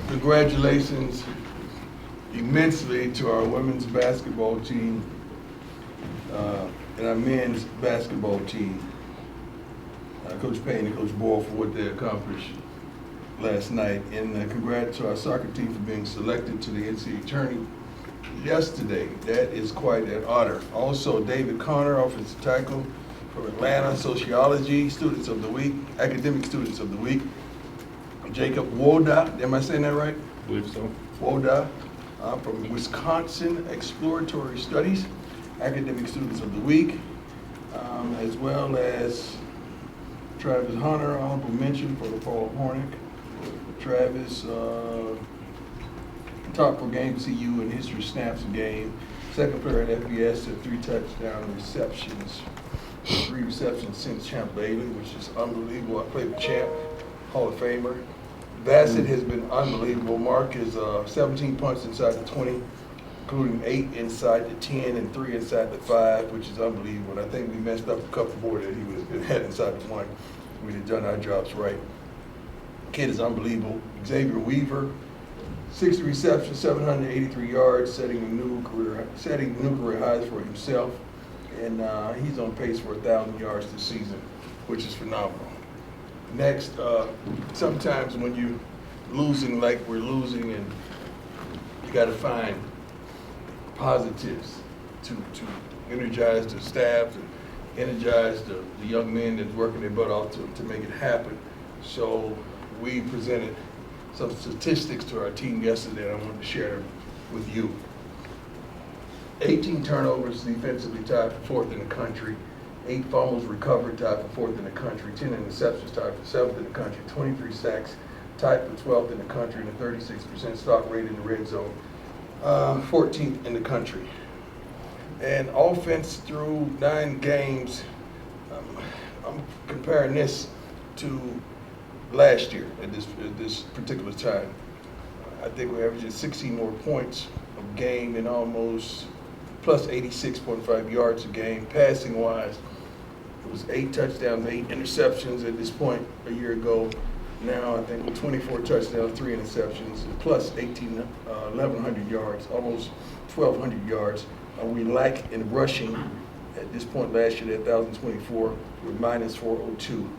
Congratulations immensely to our women's basketball team and our men's basketball team. Coach Payne and Coach Boyle for what they accomplished last night. And congrats to our soccer team for being selected to the NCAA tourney yesterday. That is quite an honor. Also, David Connor, offensive tackle from Atlanta, sociology students of the week, academic students of the week. Jacob Woda, am I saying that right? I believe so. Woda from Wisconsin, exploratory studies, academic students of the week, as well as Travis Hunter, honorable mention for the Paul Hornick. Travis, top per game CU in history snaps a game. Second player at FBS at 3 touchdown receptions. 3 receptions since Champ Bailey, which is unbelievable. I played with Champ, Hall of Famer. Bassett has been unbelievable. Mark is 17 punts inside the 20, including 8 inside the 10 and 3 inside the 5, which is unbelievable. And I think we messed up a couple more that he would have had inside the 1. We'd have done our jobs right. Kid is unbelievable. Xavier Weaver, 60 receptions, 783 yards, setting new career highs for himself. And he's on pace for 1,000 yards this season, which is phenomenal. Next, sometimes when you're losing like we're losing, and you got to find positives to energize the staff, to energize the young men that's working their butt off to make it happen. So we presented some statistics to our team yesterday, and I wanted to share them with you. 18 turnovers defensively, tied for 4th in the country. 8 fumbles recovered, tied for 4th in the country. 10 interceptions, tied for 7th in the country. 23 sacks, tied for 12th in the country, and a 36% stop rate in the red zone. 14th in the country. And offense through 9 games, I'm comparing this to last year at this particular time. I think we're averaging 16 more points a game and almost plus 86.5 yards a game. Passing wise, it was 8 touchdowns, 8 interceptions at this point a year ago. Now I think with 24 touchdowns, 3 interceptions, plus 1,100 yards, almost 1,200 yards. We lack in rushing at this point last year at 1,024. We're minus 402.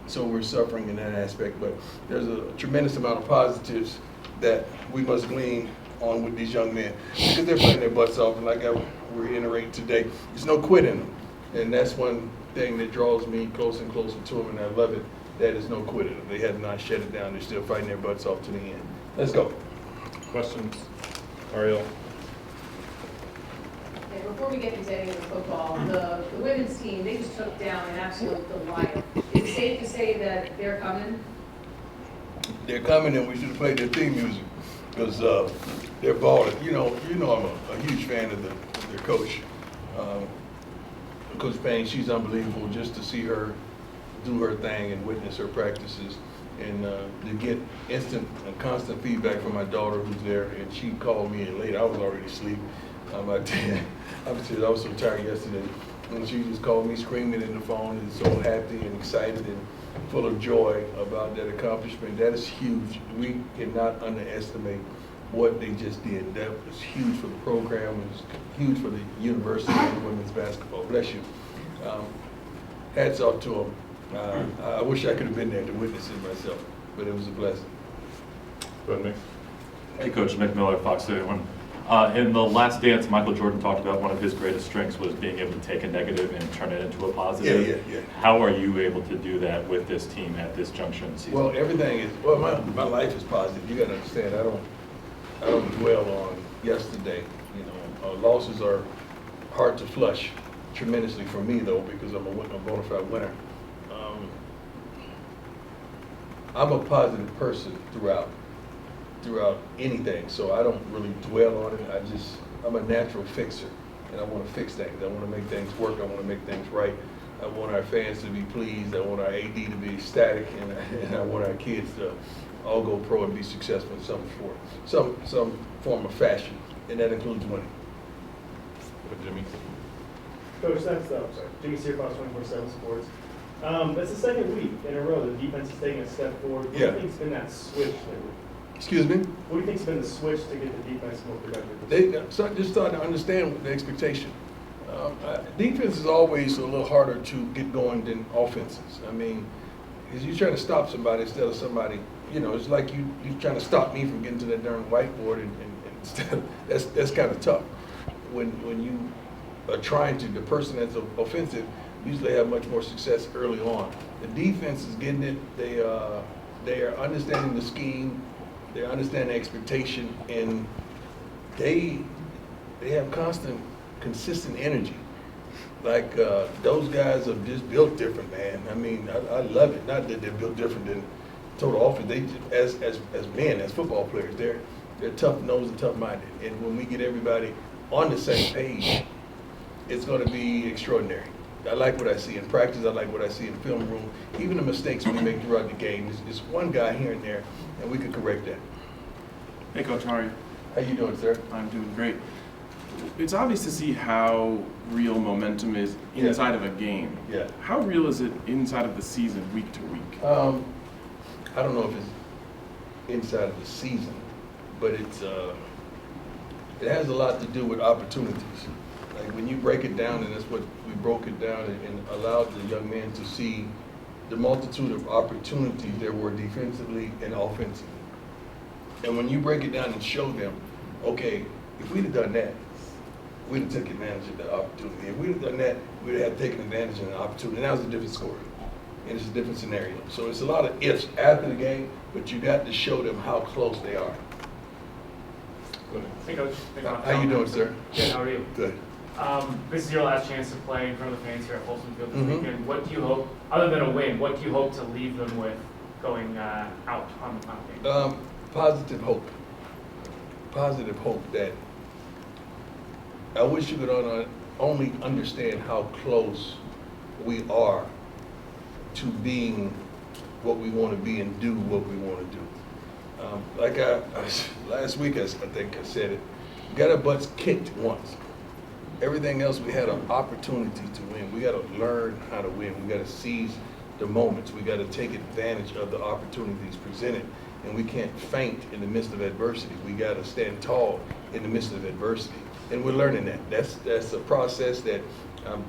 So we're suffering in that aspect, but there's a tremendous amount of positives that we must glean on with these young men, because they're playing their butts off, and like I reiterate today, there's no quit in them. And that's one thing that draws me closer and closer to them, and I love it, that is no quit in them. They have not shut it down. They're still fighting their butts off to the end. Let's go. Questions? Ariel? Okay, before we get into any of the football, the women's team, they just took down an absolute delight. Is it safe to say that they're coming? They're coming, and we should have played their theme music, because they're balling. You know, I'm a huge fan of their coach, Coach Payne. She's unbelievable. Just to see her do her thing and witness her practices, and to get instant and constant feedback from my daughter who's there. And she called me late. I was already asleep. I was so tired yesterday, and she just called me screaming in the phone and so happy and excited and full of joy about that accomplishment. That is huge. We cannot underestimate what they just did. That was huge for the program. It was huge for the university and women's basketball. Bless you. Hats off to them. I wish I could have been there to witness it myself, but it was a blessing. Go ahead, Mick. Hey, Coach. Mick Miller, Fox 31. In the last dance, Michael Jordan talked about one of his greatest strengths was being able to take a negative and turn it into a positive. Yeah. How are you able to do that with this team at this junction in the season? Well, everything is, my life is positive. You gotta understand, I don't dwell on yesterday. You know, losses are hard to flush tremendously for me though, because I'm a bona fide winner. I'm a positive person throughout anything, so I don't really dwell on it. I'm a natural fixer, and I want to fix things. I want to make things work. I want to make things right. I want our fans to be pleased. I want our AD to be ecstatic, and I want our kids to all go pro and be successful in some form of fashion, and that includes winning. Jimmy? Coach, that's, Jimmy Sear, Fox 24/7 Sports. It's the second week in a row the defense is taking a step forward. What do Yeah. you think's been that switch lately? Excuse me? What do you think's been the switch to get the defense more productive? Just starting to understand the expectation. Defense is always a little harder to get going than offenses. I mean, because you're trying to stop somebody instead of somebody, it's like you're trying to stop me from getting to that darn whiteboard, and instead of, that's kind of tough. When you are trying to, the person that's offensive usually have much more success early on. The defense is getting it. They are understanding the scheme. They understand the expectation, and they have consistent energy. Like those guys are just built different, man. I mean, I love it. Not that they're built different than total offense. They as men, as football players, they're tough nosed and tough minded. And when we get everybody on the same page, it's going to be extraordinary. I like what I see in practice. I like what I see in the film room. Even the mistakes we make throughout the game, it's one guy here and there, and we could correct that. Hey, Coach, how are you? How you doing, sir? I'm doing great. It's obvious to see how real momentum is inside of a game. Yeah. How real is it inside of the season, week to week? I don't know if it's inside of the season, but it has a lot to do with opportunities. Like when you break it down, and that's what we broke it down and allowed the young men to see the multitude of opportunities there were defensively and offensively. And when you break it down and show them, okay, if we'd have done that, we'd have taken advantage of the opportunity. If we'd have done that, we'd have taken advantage of the opportunity. Now it's a different story, and it's a different scenario. So it's a lot of ifs after the game, but you got to show them how close they are. Hey, Coach. How you doing, sir? Good, how are you? Good. This is your last chance to play in front of the fans here at Folsom Field this Mhm. weekend. What do you hope, other than a win, what do you hope to leave them with going out on the final game? Positive hope. Positive hope that I wish you could only understand how close we are to being what we want to be and do what we want to do. Like last week, I think I said it, we got our butts kicked once. Everything else, we had an opportunity to win. We got to learn how to win. We got to seize the moments. We got to take advantage of the opportunities presented. And we can't faint in the midst of adversity. We got to stand tall in the midst of adversity. And we're learning that. That's a process that I'm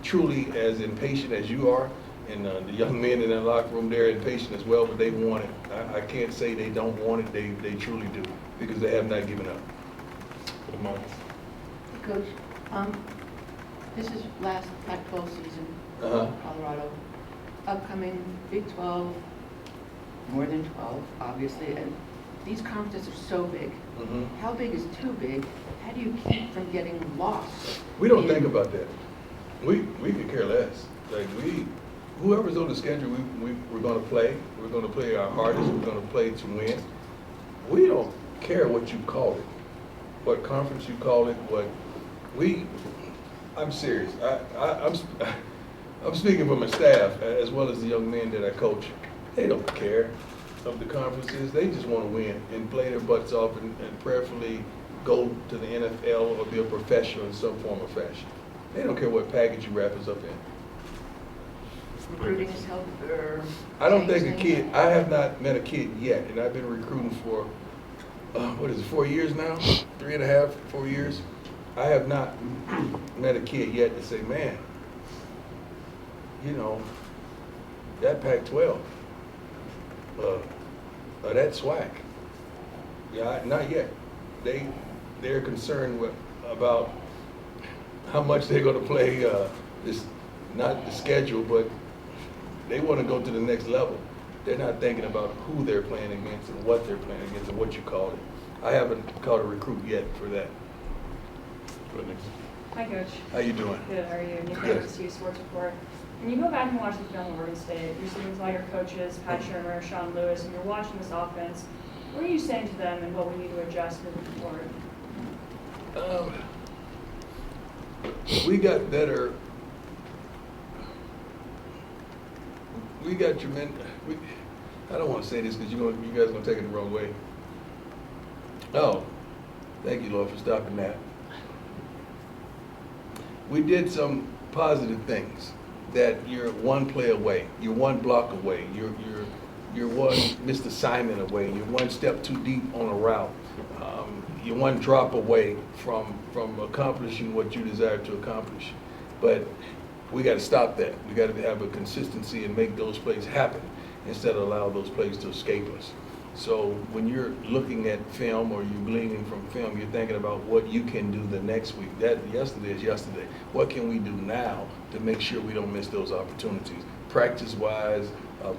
truly as impatient as you are. And the young men in that locker room, they're impatient as well, but they want it. I can't say they don't want it. They truly do, because they have not given up. Good morning. Coach, this is last Pac-12 season, Uh-huh. Colorado. Upcoming Big 12, more than 12, obviously, and these conferences are so big. Mhm. How big is too big? How do you keep from getting lost? We don't in- think about that. We could care less. Like whoever's on the schedule, we're going to play. We're going to play our hardest. We're going to play to win. We don't care what you call it, what conference you call it. I'm serious. I'm speaking for my staff as well as the young men that I coach. They don't care of the conferences. They just want to win and play their butts off and prayerfully go to the NFL or be a professional in some form or fashion. They don't care what package you wrap us up in. Recruiting is help or? I don't think a changing kid, things? I have not met a kid yet, and I've been recruiting for, 4 years now? 3.5, 4 years? I have not met a kid yet to say, man, that Pac-12, that SWAC. Yeah, not yet. They're concerned about how much they're going to play, not the schedule, but they want to go to the next level. They're not thinking about who they're playing against and what they're playing against and what you call it. I haven't caught a recruit yet for that. Go ahead, Nick. Hi, Coach. How you doing? Good, how are you? Nick Good. Davis, CU Sports Report. When you go back and watch the film of Oregon State, you're seeing some of your coaches, Pat Shermer, Sean Lewis, and you're watching this offense. What are you saying to them and what we need to adjust moving forward? We got better. We got tremendous. I don't want to say this because you guys are going to take it the wrong way. Oh, thank you, Lord, for stopping that. We did some positive things. that you're one play away, you're one block away, you're one missed assignment away, you're one step too deep on a route, you're one drop away from accomplishing what you desire to accomplish. But we got to stop that. We got to have a consistency and make those plays happen instead of allow those plays to escape us. So when you're looking at film or you're gleaning from film, you're thinking about what you can do the next week. That yesterday is yesterday. What can we do now to make sure we don't miss those opportunities, practice-wise,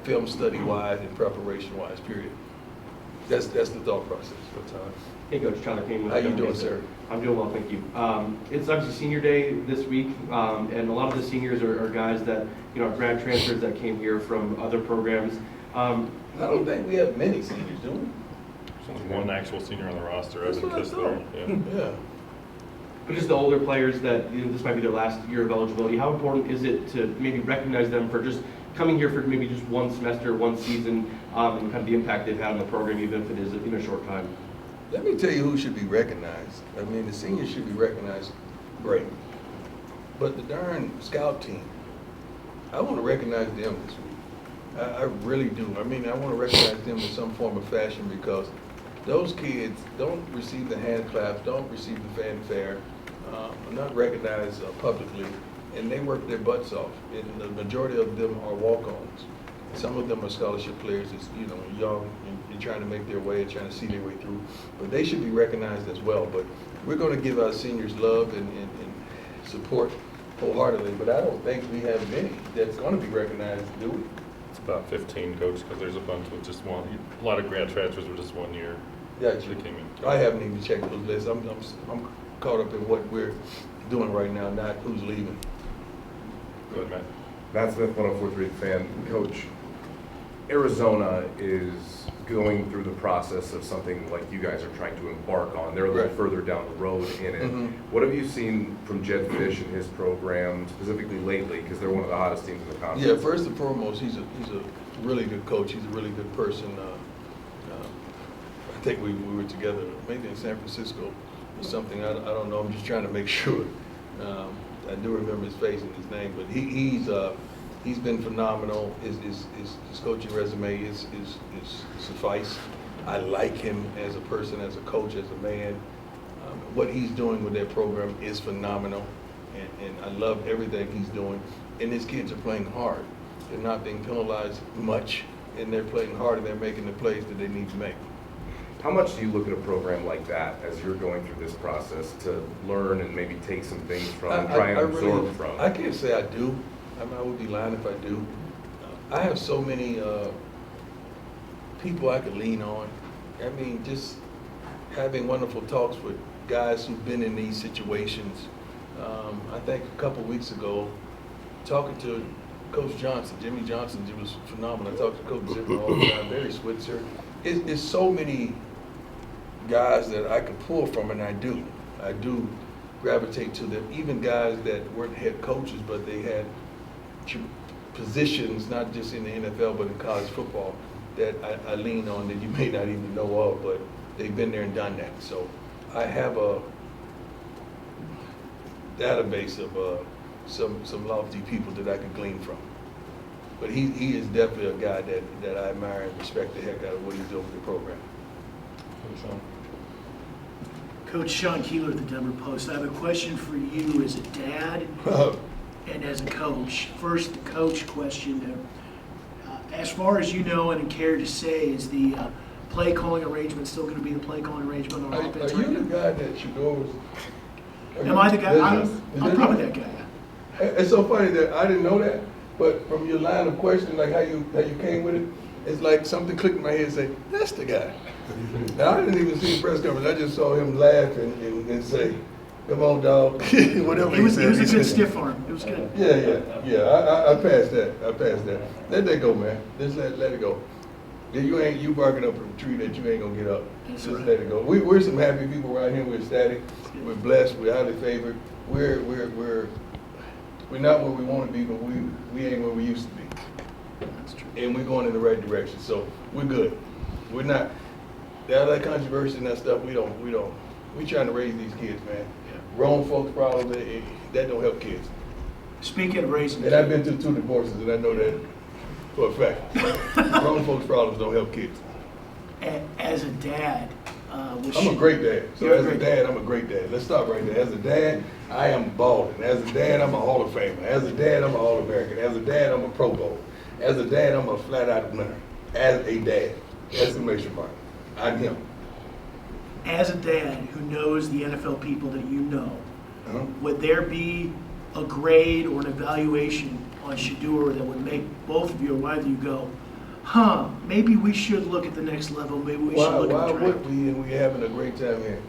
film study-wise, and preparation-wise, period. That's the thought process. Hey, Coach, Tyler Kane. How you doing, sir? I'm doing well, thank you. It's obviously senior day this week, and a lot of the seniors are guys that, are grad transfers that came here from other programs. I don't think we have many seniors, do we? There's only one actual senior on the roster, That's Evan what I Kistler. thought. Yeah. But just the older players that, this might be their last year of eligibility, how important is it to maybe recognize them for just coming here for maybe just one semester, one season, and kind of the impact they've had on the program, even if it is in a short time? Let me tell you who should be recognized. I mean, the seniors should be recognized, great. But the darn scout team, I want to recognize them this week. I really do. I mean, I want to recognize them in some form or fashion because those kids don't receive the hand claps, don't receive the fanfare, are not recognized publicly, and they work their butts off. And the majority of them are walk-ons. Some of them are scholarship players that's, young and trying to make their way and trying to see their way through. But they should be recognized as well. But we're going to give our seniors love and support wholeheartedly. But I don't think we have many that's going to be recognized, do we? It's about 15, Coach, because there's a bunch with just one. A lot of grad transfers with just 1 year. Yeah, They came in. I haven't even checked those lists. I'm caught up in what we're doing right now, not who's leaving. Go ahead, Matt. Matt Smith, 104.3 fan. Coach, Arizona is going through the process of something like you guys are trying to embark on. They're a little Right. further down the road in it. Mhm. What have you seen from Jed Fish and his program, specifically lately, because they're one of the hottest teams in the conference? Yeah, first and foremost, he's a really good coach. He's a really good person. I think we were together maybe in San Francisco or something. I don't know. I'm just trying to make sure. I do remember his face and his name, but he's been phenomenal. His coaching resume is suffice. I like him as a person, as a coach, as a man. What he's doing with that program is phenomenal, and I love everything he's doing. And his kids are playing hard. They're not being penalized much, and they're playing hard, and they're making the plays that they need to make. How much do you look at a program like that as you're going through this process to learn and maybe take some things from and try and absorb from? I can't say I do. I mean, I would be lying if I do. I have so many people I could lean on. I mean, just having wonderful talks with guys who've been in these situations. I think a couple weeks ago, talking to Coach Johnson, Jimmy Johnson, it was phenomenal. I talked to Coach Zimmer all the time, Barry Switzer. It's so many guys that I could pull from, and I do gravitate to them. Even guys that weren't head coaches, but they had positions, not just in the NFL, but in college football, that I lean on that you may not even know of, but they've been there and done that. So I have a database of some lofty people that I could glean from. But he is definitely a guy that I admire and respect the heck out of what he's doing with the program. Sean. Coach Sean Keeler at the Denver Post. I have a question for you as a dad and as a coach. First, the coach question. As far as you know and care to say, is the play calling arrangement still going to be the play calling arrangement on offense? Are you the guy that Shador's? Am I the guy? I'm probably that guy. It's so funny that I didn't know that, but from your line of questioning, like how you came with it, it's like something clicked in my head and say, that's the guy. Now, I didn't even see the press conference. I just saw him laugh and say, come on, dog. Whatever It was said. a good stiff arm. It was good. Yeah. I passed that. Let that go, man. Just let it go. You barking up a tree that you ain't gonna get up. That's Just right. let it go. We're some happy people around here. We're ecstatic. We're blessed. We're highly favored. We're not where we want to be, but we ain't where we used to be. That's true. And we're going in the right direction. So we're good. We're not. All that controversy and that stuff. We trying to raise these kids, man. Grown folks problems that don't help kids. Speaking of raising And I've been through 2 divorces, and I know that for a fact. Grown folks' problems don't help kids. as a dad, I'm a great dad. So You're a as a great dad, I'm a great dad. Let's stop right there. As a dad, I am balling. As a dad, I'm a Hall of Famer. As a dad, I'm an All-American. As a dad, I'm a Pro Bowl. As a dad, I'm a flat-out winner. As a dad, exclamation mark. I'm him. As a dad who knows the NFL people that you know, Uh-huh. would there be a grade or an evaluation on Shador that would make both of you or either of you go, maybe we should look at the next level, maybe we should look Why at the would draft? we, and we having a great time here?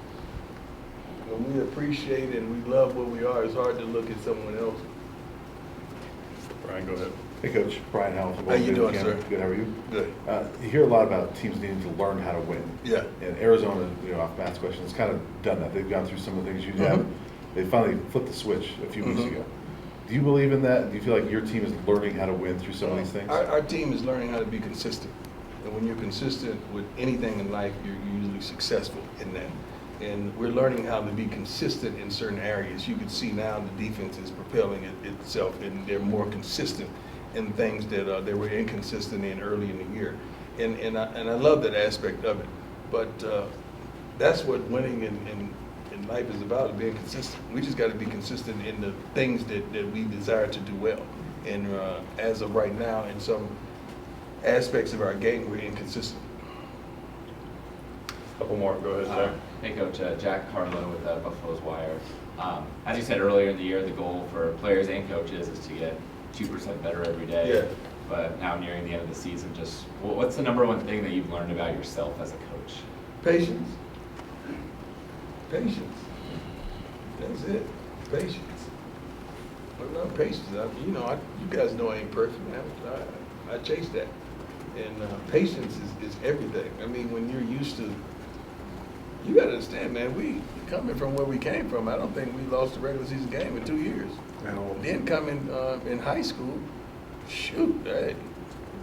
When we appreciate and we love what we are, it's hard to look at someone else. Brian, go ahead. Hey, Coach. Brian Howell. How you doing, sir? Good, how are you? Good. You hear a lot about teams needing to learn how to win. Yeah. And Arizona, off Matt's question, has kind of done that. They've gone through some of the things you have. They finally flipped the switch a few weeks ago. Do you believe in that? Do you feel like your team is learning how to win through some of these things? Our team is learning how to be consistent. And when you're consistent with anything in life, you're usually successful in that. And we're learning how to be consistent in certain areas. You can see now the defense is propelling itself, and they're more consistent in things that they were inconsistent in early in the year. And I love that aspect of it. But that's what winning in life is about, is being consistent. We just got to be consistent in the things that we desire to do well. And as of right now, in some aspects of our game, we're inconsistent. Couple more, go ahead, Jack. Hey, Coach. Jack Harlow with Buffalo's Wire. As you said earlier in the year, the goal for players and coaches is to get 2% better every day. Yeah. But now nearing the end of the season, just what's the number one thing that you've learned about yourself as a coach? Patience. Patience. That's it. Patience. I love patience. You guys know I ain't perfect, man. I chase that. And patience is everything. I mean, when you're used to, you got to understand, man, we coming from where we came from, I don't think we lost a regular season game in 2 years. Then coming in high school, shoot,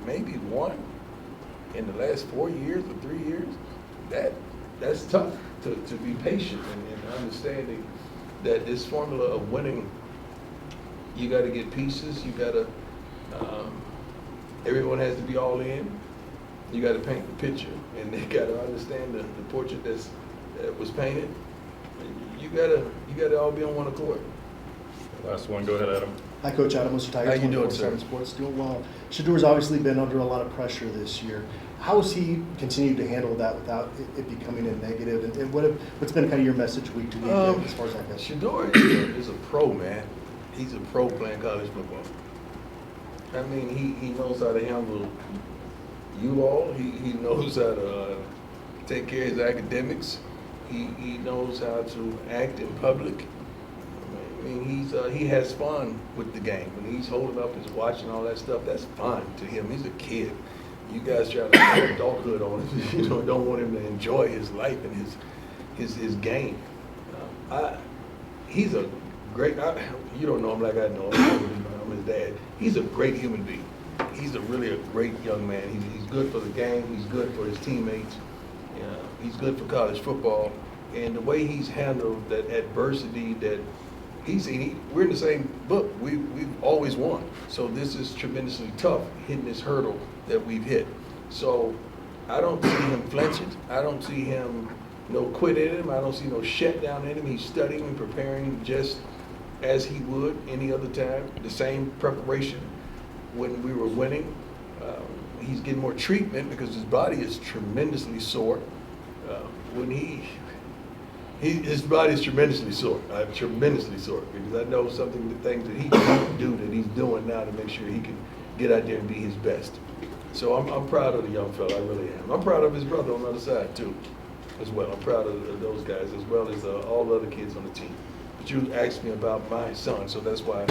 maybe one in the last 4 years or 3 years. That's tough to be patient and understanding that this formula of winning, you got to get pieces, you got to, everyone has to be all in. You got to paint the picture, and they got to understand the portrait that was painted. You got to all be on one accord. Last one, go ahead, Adam. Hi, Coach Adam. Mr. Tiger, How you doing, 24/7 sir? Sports. Doing well. Shador's obviously been under a lot of pressure this year. How has he continued to handle that without it becoming a negative? And what's been kind of your message week to week as far as that goes? Shador is a pro, man. He's a pro playing college football. I mean, he knows how to handle you all. He knows how to take care of his academics. He knows how to act in public. I mean, he has fun with the game. When he's holding up his watch and all that stuff, that's fun to him. He's a kid. You guys try to put adulthood on him. Don't want him to enjoy his life and his game. He's a great. You don't know him like I know him. I'm his dad. He's a great human being. He's really a great young man. He's good for the game. He's good for his teammates. He's good for college football. And the way he's handled that adversity, that we're in the same book. We've always won. So this is tremendously tough, hitting this hurdle that we've hit. So I don't see him flinching. I don't see him quit in him. I don't see no shutdown in him. He's studying and preparing just as he would any other time. The same preparation when we were winning. He's getting more treatment because his body is tremendously sore. His body is tremendously sore, because I know the things that he can do that he's doing now to make sure he can get out there and be his best. So I'm proud of the young fella, I really am. I'm proud of his brother on the other side too, as well. I'm proud of those guys as well as all the other kids on the team. But you asked me about my son, so that's why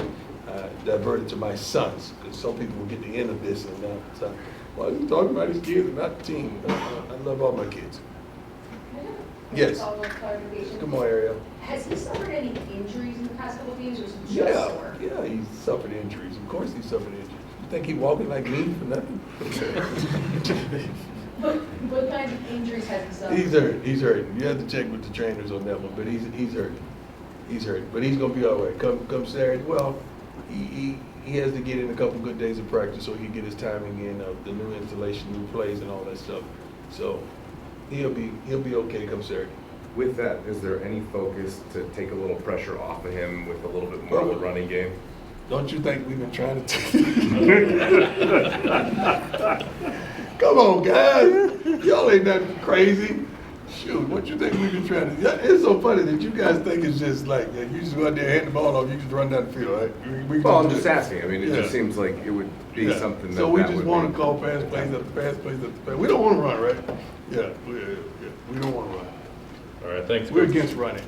I diverted to my sons, because some people will get the end of this and now, well, he's talking about his kids and not the team. I love all my kids. Yes. Come on, Ariel. Has he suffered any injuries in the past couple of games, or is he just sore? Yeah, he's suffered injuries. Of course he's suffered injuries. You think he walking like me for nothing? What kinds of injuries has he suffered? He's hurt. You have to check with the trainers on that one, but he's hurt. He's hurt, but he's gonna be all right. Come Saturday. Well, he has to get in a couple good days of practice so he can get his timing in of the new installation, new plays and all that stuff. So he'll be okay come Saturday. With that, is there any focus to take a little pressure off of him with a little bit more of the running game? Don't you think we've been trying to Come on, guys. Y'all ain't nothing crazy. Shoot, what you think we've been trying to do? It's so funny that you guys think it's just like, you just go out there and hand the ball off, you just run down the field, right? We Well, I'm do just it. asking. I mean, it just seems like it would be something that So we that just would want be- to call pass plays after pass plays after pass. We don't want to run, right? Yeah, we don't want to run. All right, thanks. We're Coach. against running.